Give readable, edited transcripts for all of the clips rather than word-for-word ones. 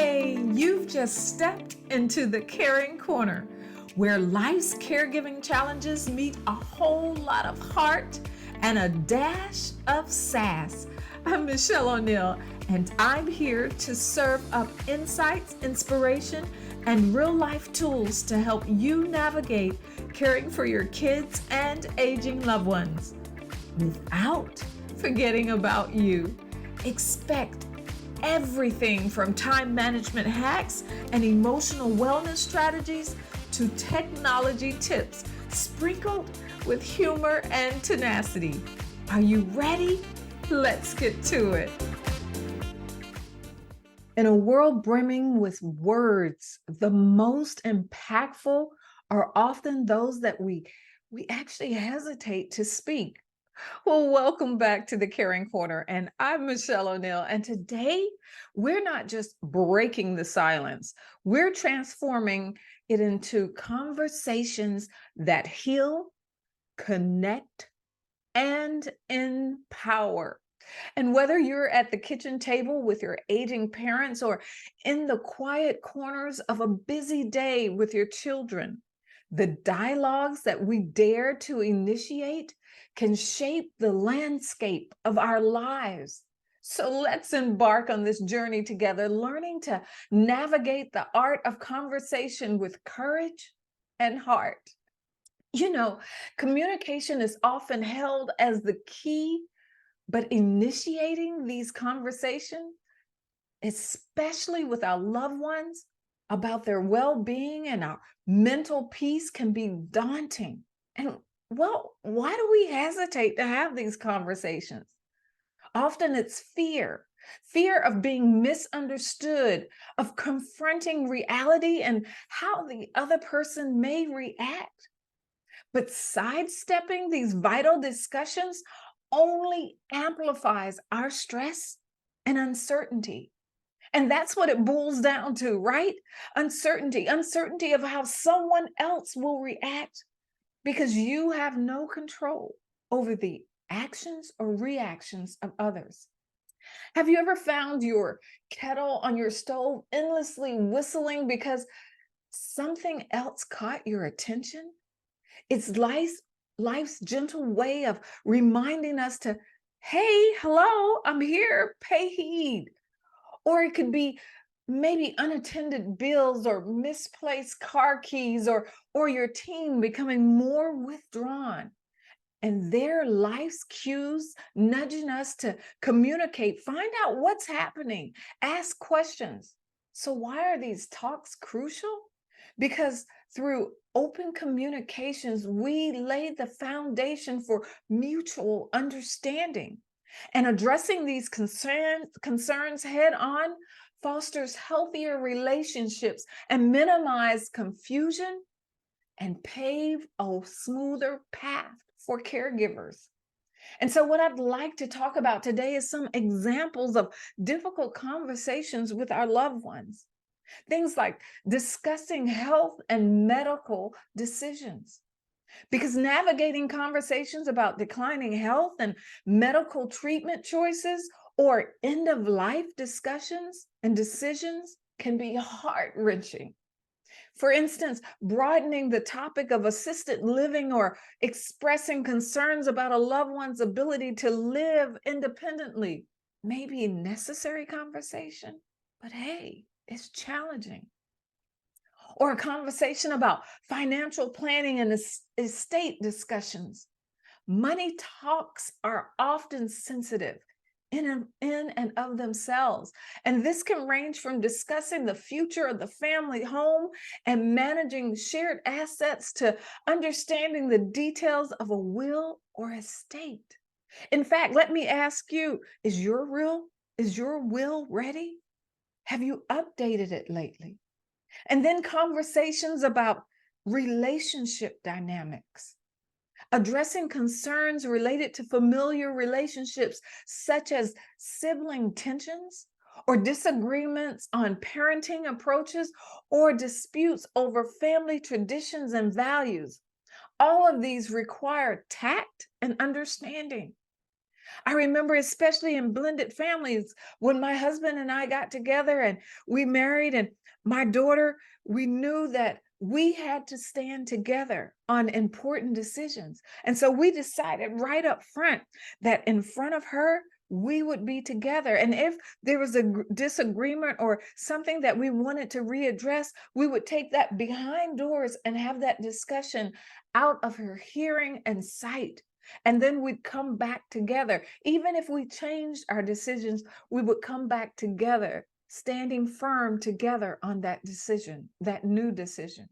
Hey, you've just stepped into the Caring Corner, where life's caregiving challenges meet a whole lot of heart and a dash of sass. I'm Michelle O'Neill, and I'm here to serve up insights, inspiration, and real life tools to help you navigate caring for your kids and aging loved ones without forgetting about you. Expect everything from time management hacks and emotional wellness strategies to technology tips sprinkled with humor and tenacity. Are you ready? Let's get to it. In a world brimming with words, the most impactful are often those that we actually hesitate to speak. Well, welcome back to the Caring Corner, and I'm Michelle O'Neill. And today, we're not just breaking the silence, we're transforming it into conversations that heal, connect, and empower. And whether you're at the kitchen table with your aging parents or in the quiet corners of a busy day with your children, the dialogues that we dare to initiate can shape the landscape of our lives. So let's embark on this journey together, learning to navigate the art of conversation with courage and heart. You know, communication is often held as the key, but initiating these conversations, especially with our loved ones, about their well-being and our mental peace can be daunting. And well, why do we hesitate to have these conversations? Often it's fear of being misunderstood, of confronting reality and how the other person may react. But sidestepping these vital discussions only amplifies our stress and uncertainty. And that's what it boils down to, right? Uncertainty of how someone else will react because you have no control over the actions or reactions of others. Have you ever found your kettle on your stove endlessly whistling because something else caught your attention? It's life's gentle way of reminding us to, hey, hello, I'm here, pay heed. Or it could be maybe unattended bills or misplaced car keys or your team becoming more withdrawn. And their life's cues nudging us to communicate, find out what's happening, ask questions. So why are these talks crucial? Because through open communications, we lay the foundation for mutual understanding. And addressing these concerns head on fosters healthier relationships and minimize confusion and pave a smoother path for caregivers. And so what I'd like to talk about today is some examples of difficult conversations with our loved ones. Things like discussing health and medical decisions. Because navigating conversations about declining health and medical treatment choices or end of life discussions and decisions can be heart-wrenching. For instance, broadening the topic of assisted living or expressing concerns about a loved one's ability to live independently may be a necessary conversation, but hey, it's challenging. Or a conversation about financial planning and estate discussions. Money talks are often sensitive in and of themselves. And this can range from discussing the future of the family home and managing shared assets to understanding the details of a will or estate. In fact, let me ask you, is your will ready? Have you updated it lately? And then conversations about relationship dynamics, addressing concerns related to familiar relationships, such as sibling tensions or disagreements on parenting approaches or disputes over family traditions and values. All of these require tact and understanding. I remember, especially in blended families, when my husband and I got together and we married, and my daughter, we knew that we had to stand together on important decisions. And so we decided right up front that in front of her, we would be together. And if there was a disagreement or something that we wanted to readdress, we would take that behind doors and have that discussion out of her hearing and sight. And then we'd come back together. Even if we changed our decisions, we would come back together, standing firm together on that decision, that new decision.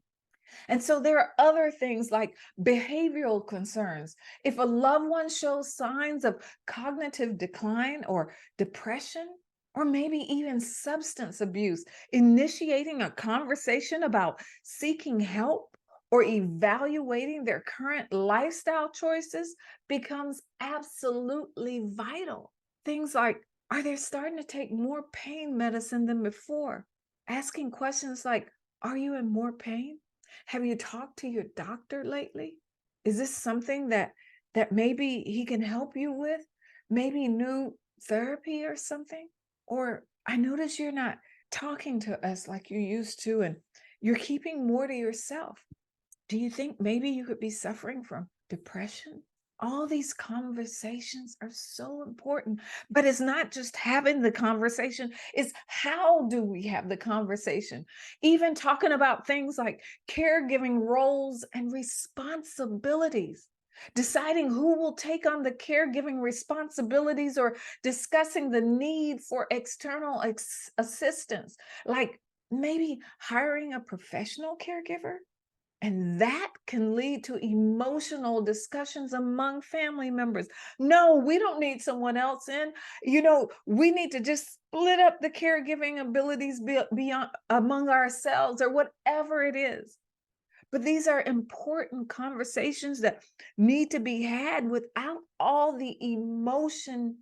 And so there are other things like behavioral concerns. If a loved one shows signs of cognitive decline or depression, or maybe even substance abuse, initiating a conversation about seeking help or evaluating their current lifestyle choices becomes absolutely vital. Things like, are they starting to take more pain medicine than before? Asking questions like, are you in more pain? Have you talked to your doctor lately? Is this something that maybe he can help you with? Maybe new therapy or something? Or I notice you're not talking to us like you used to, and you're keeping more to yourself. Do you think maybe you could be suffering from depression? All these conversations are so important, but it's not just having the conversation, it's how do we have the conversation? Even talking about things like caregiving roles and responsibilities, deciding who will take on the caregiving responsibilities, or discussing the need for external assistance, like maybe hiring a professional caregiver. And that can lead to emotional discussions among family members. No, we don't need someone else in. We need to just split up the caregiving abilities beyond among ourselves, or whatever it is. But these are important conversations that need to be had without all the emotion.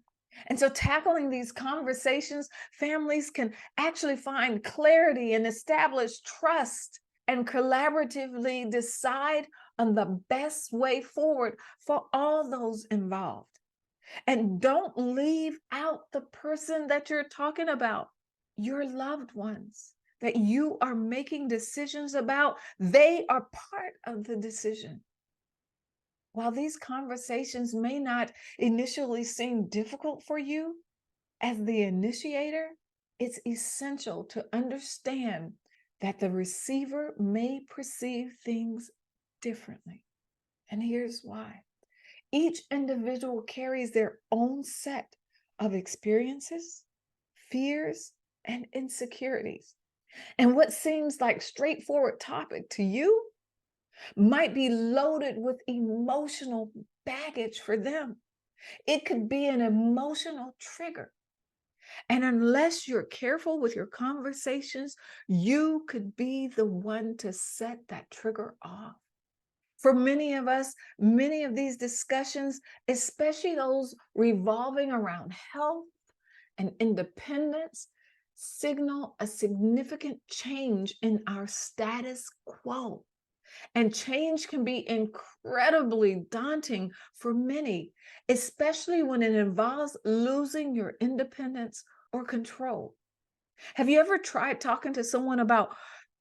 And so, tackling these conversations, families can actually find clarity and establish trust and collaboratively decide on the best way forward for all those involved. And don't leave out the person that you're talking about, your loved ones that you are making decisions about. They are part of the decision. While these conversations may not initially seem difficult for you, as the initiator, it's essential to understand that the receiver may perceive things differently. And here's why. Each individual carries their own set of experiences, fears, and insecurities. And what seems like straightforward topic to you might be loaded with emotional baggage for them. It could be an emotional trigger. And unless you're careful with your conversations, you could be the one to set that trigger off. For many of us, many of these discussions, especially those revolving around health and independence, signal a significant change in our status quo. And change can be incredibly daunting for many, especially when it involves losing your independence or control. Have you ever tried talking to someone about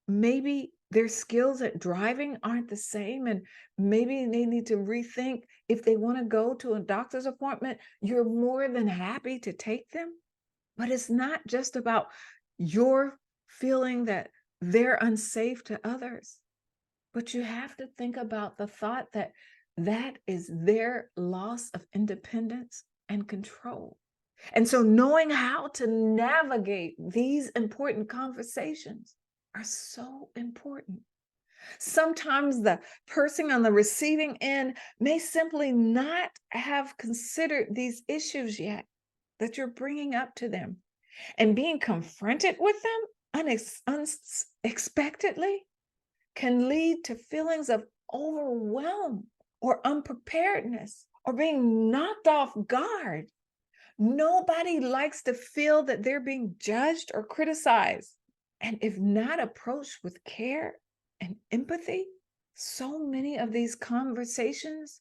maybe their skills at driving aren't the same, and maybe they need to rethink if they want to go to a doctor's appointment? You're more than happy to take them. But it's not just about your feeling that they're unsafe to others, but you have to think about the thought that that is their loss of independence and control. And so, knowing how to navigate these important conversations are so important. Sometimes the person on the receiving end may simply not have considered these issues yet that you're bringing up to them. And being confronted with them unexpectedly can lead to feelings of overwhelm or unpreparedness or being knocked off guard. Nobody likes to feel that they're being judged or criticized. And if not approached with care and empathy, so many of these conversations,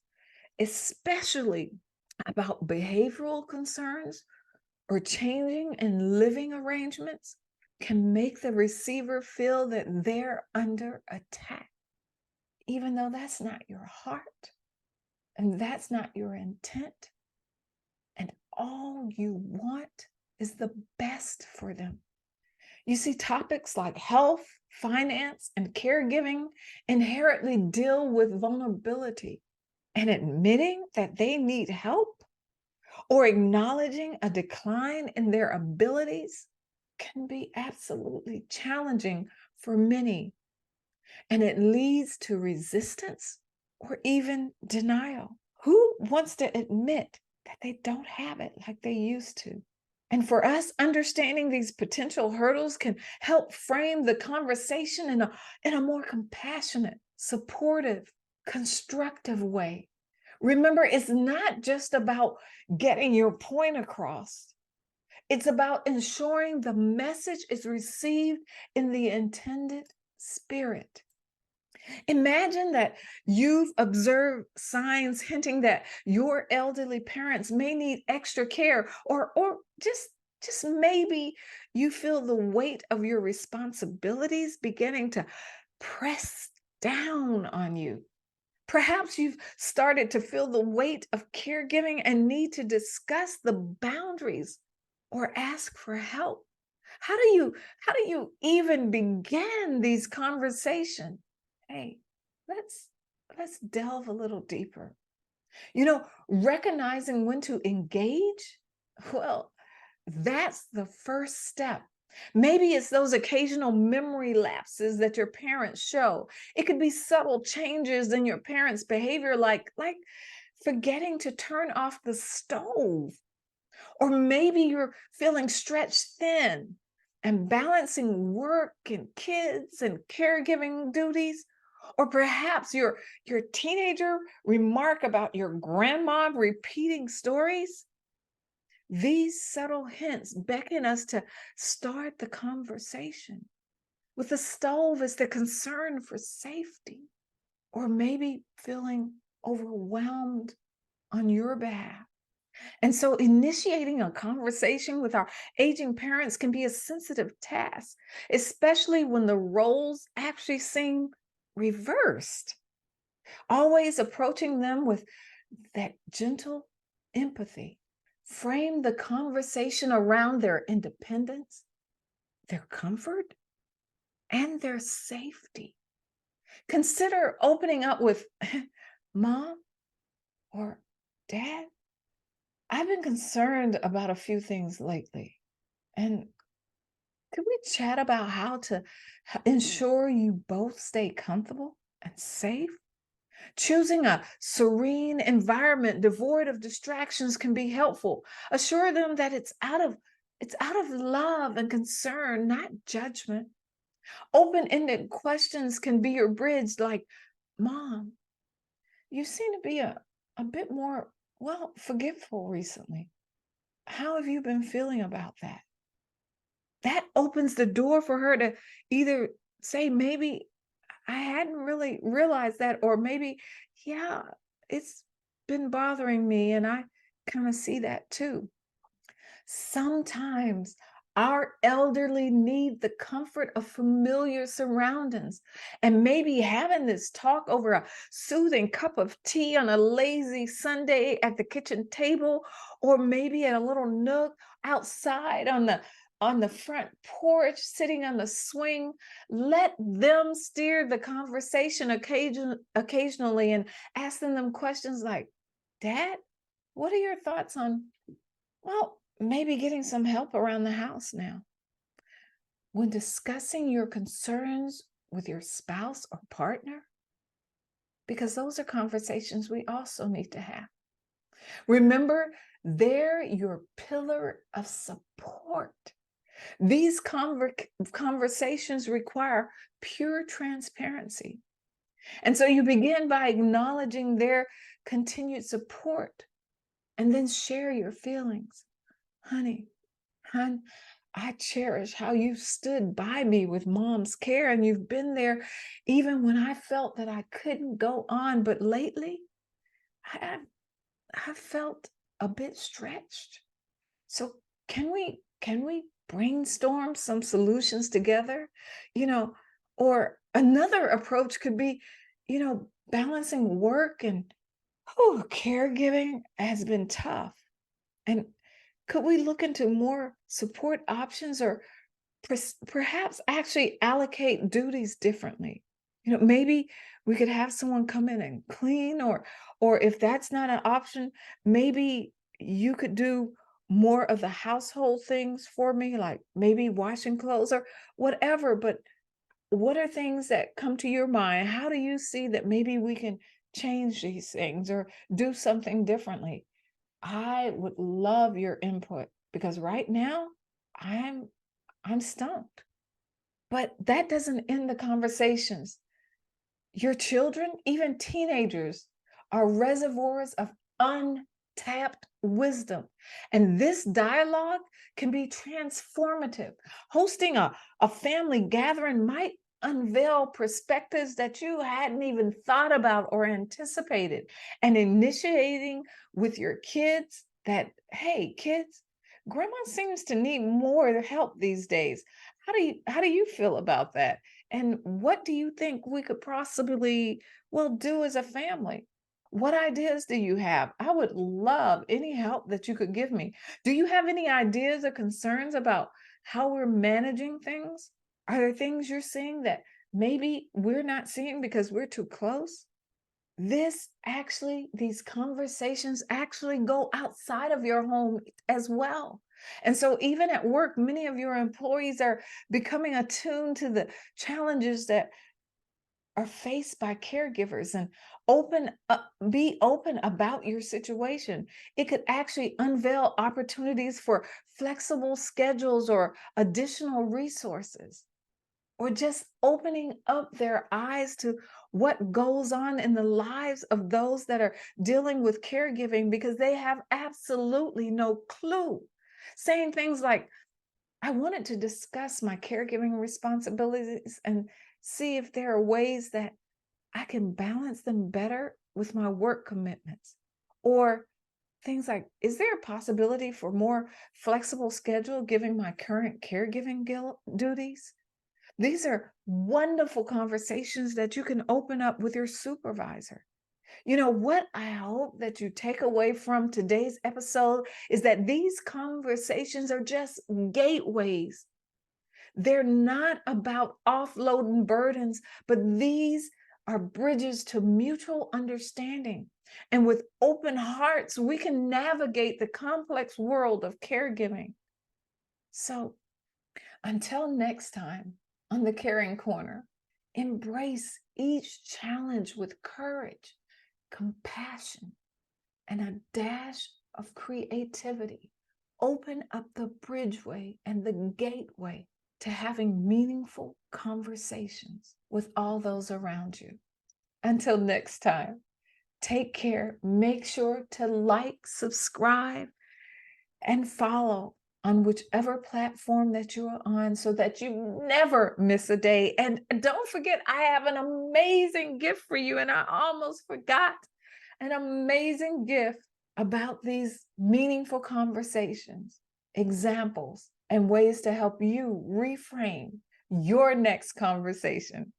especially about behavioral concerns or changing in living arrangements can make the receiver feel that they're under attack, even though that's not your heart and that's not your intent. And all you want is the best for them. You see, topics like health, finance, and caregiving inherently deal with vulnerability, and admitting that they need help or acknowledging a decline in their abilities can be absolutely challenging for many, and it leads to resistance or even denial. Who wants to admit that they don't have it like they used to? And for us, understanding these potential hurdles can help frame the conversation in a more compassionate, supportive, constructive way. Remember, it's not just about getting your point across. It's about ensuring the message is received in the intended spirit. Imagine that you've observed signs hinting that your elderly parents may need extra care, or just maybe you feel the weight of your responsibilities beginning to press down on you. Perhaps you've started to feel the weight of caregiving and need to discuss the boundaries or ask for help. How do you how do you even begin these conversations? Hey, let's let's delve a little deeper. Recognizing when to engage, well, that's the first step. Maybe it's those occasional memory lapses that your parents show. It could be subtle changes in your parents' behavior, like forgetting to turn off the stove. Or maybe you're feeling stretched thin and balancing work and kids and caregiving duties. Or perhaps your teenager remark about your grandma repeating stories. These subtle hints beckon us to start the conversation with the stove as the concern for safety, or maybe feeling overwhelmed on your behalf. And so, initiating a conversation with our aging parents can be a sensitive task, especially when the roles actually seem reversed. Always approaching them with that gentle empathy. Frame the conversation around their independence, their comfort, and their safety. Consider opening up with, Mom or Dad, I've been concerned about a few things lately. And could we chat about how to ensure you both stay comfortable and safe? Choosing a serene environment devoid of distractions can be helpful. Assure them that it's out of love and concern, not judgment. Open-ended questions can be your bridge, like, Mom, you seem to be a bit more, well, forgetful recently. How have you been feeling about that? That opens the door for her to either say, maybe I hadn't really realized that, or maybe, yeah, it's been bothering me, and I kind of see that too. Sometimes our elderly need the comfort of familiar surroundings, and maybe having this talk over a soothing cup of tea on a lazy Sunday at the kitchen table, or maybe at a little nook outside on the front porch, sitting on the swing. Let them steer the conversation occasionally, and asking them questions like, Dad, what are your thoughts on, well, maybe getting some help around the house now? When discussing your concerns with your spouse or partner, because those are conversations we also need to have. Remember, they're your pillar of support. These conversations require pure transparency. And so you begin by acknowledging their continued support, and then share your feelings. Honey, hon, I cherish how you stood by me with Mom's care, and you've been there even when I felt that I couldn't go on. But lately, I, I've felt a bit stretched. So can we brainstorm some solutions together? You know, or another approach could be, balancing work and caregiving has been tough. And could we look into more support options or perhaps actually allocate duties differently? Maybe we could have someone come in and clean, or if that's not an option, maybe you could do more of the household things for me, like maybe washing clothes or whatever. But what are things that come to your mind? How do you see that maybe we can change these things or do something differently? I would love your input because right now I'm I'm stumped. But that doesn't end the conversations. Your children, even teenagers, are reservoirs of untapped wisdom. And this dialogue can be transformative. Hosting a family gathering might unveil perspectives that you hadn't even thought about or anticipated. And initiating with your kids that, hey, kids, grandma seems to need more help these days. How do you feel about that? And what do you think we could possibly, well, do as a family? What ideas do you have? I would love any help that you could give me. Do you have any ideas or concerns about how we're managing things? Are there things you're seeing that maybe we're not seeing because we're too close? These conversations actually go outside of your home as well. And so, even at work, many of your employees are becoming attuned to the challenges that are faced by caregivers and be open about your situation. It could actually unveil opportunities for flexible schedules or additional resources, or just opening up their eyes to what goes on in the lives of those that are dealing with caregiving because they have absolutely no clue. Saying things like, I wanted to discuss my caregiving responsibilities and see if there are ways that I can balance them better with my work commitments. Or things like, is there a possibility for more flexible schedule given my current caregiving duties? These are wonderful conversations that you can open up with your supervisor. What I hope that you take away from today's episode is that these conversations are just gateways. They're not about offloading burdens, but these are bridges to mutual understanding. And with open hearts, we can navigate the complex world of caregiving. So, until next time on the Caring Corner, embrace each challenge with courage, compassion, and a dash of creativity. Open up the bridgeway and the gateway to having meaningful conversations with all those around you. Until next time, take care. Make sure to like, subscribe, and follow on whichever platform that you're on so that you never miss a day. And don't forget, I have an amazing gift for you. And I almost forgot an amazing gift about these meaningful conversations, examples, and ways to help you reframe your next conversation.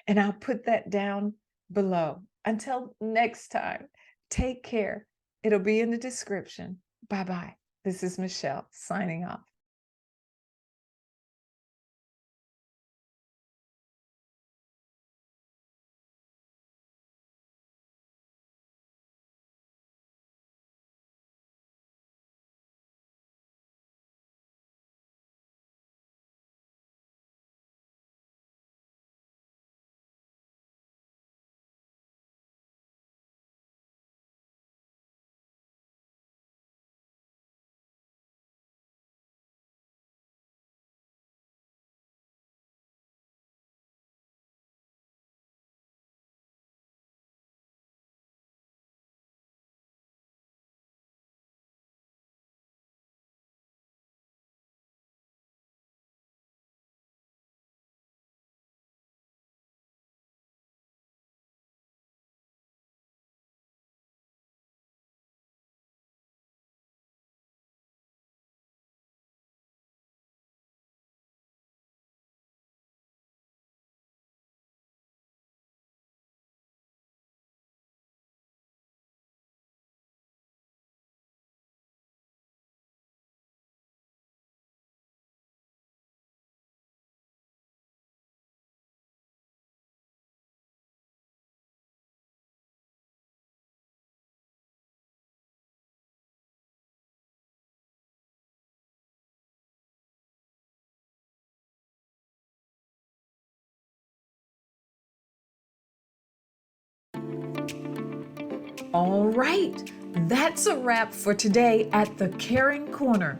And I'll put that down below. Until next time, take care. It'll be in the description. Bye bye. This is Michelle signing off. All right, that's a wrap for today at the Caring Corner.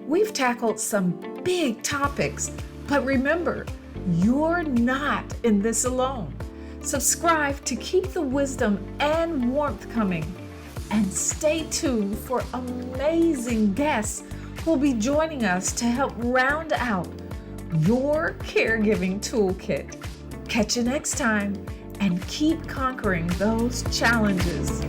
We've tackled some big topics, but remember, you're not in this alone. Subscribe to keep the wisdom and warmth coming. And stay tuned for amazing guests who'll be joining us to help round out your caregiving toolkit. Catch you next time and keep conquering those challenges.